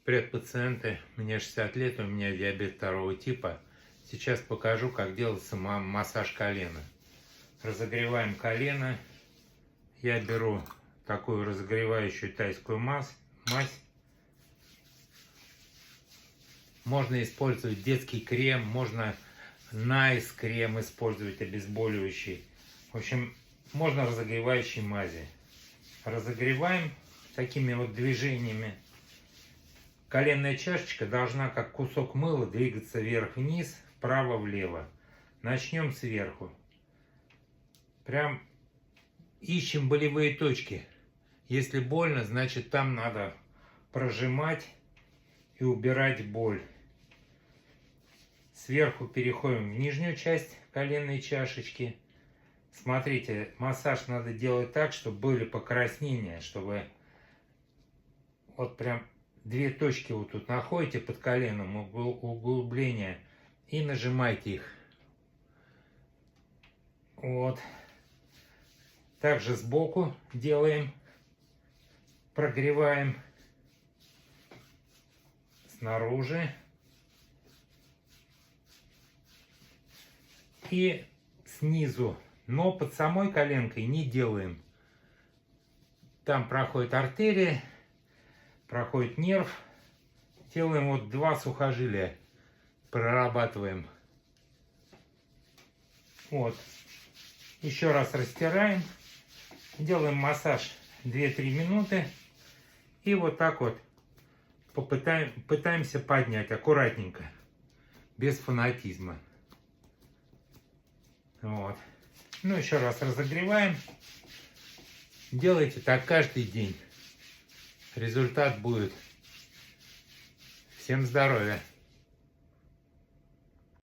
Привет, пациенты. Мне 60 лет, у меня диабет второго типа. Сейчас покажу, как делается массаж колена. Разогреваем колено. Я беру такую разогревающую тайскую мазь. Можно использовать детский крем, можно Nice крем использовать, обезболивающий. В общем, можно разогревающие мази. Разогреваем такими вот движениями. Коленная чашечка должна, как кусок мыла, двигаться вверх-вниз, вправо-влево. Начнем сверху. Прям ищем болевые точки. Если больно, значит там надо прожимать и убирать боль. Сверху переходим в нижнюю часть коленной чашечки. Смотрите, массаж надо делать так, чтобы были покраснения, чтобы вот прям две точки вот тут находите под коленом, углубления, и нажимайте их. Вот. Также сбоку делаем, прогреваем снаружи. И снизу, но под самой коленкой не делаем. Там проходит артерия, проходит нерв. Делаем вот два сухожилия, прорабатываем. Вот. Еще раз растираем. Делаем массаж 2-3 минуты. И вот так вот пытаемся поднять аккуратненько, без фанатизма. Вот. Ну, еще раз разогреваем. Делайте так каждый день. Результат будет. Всем здоровья!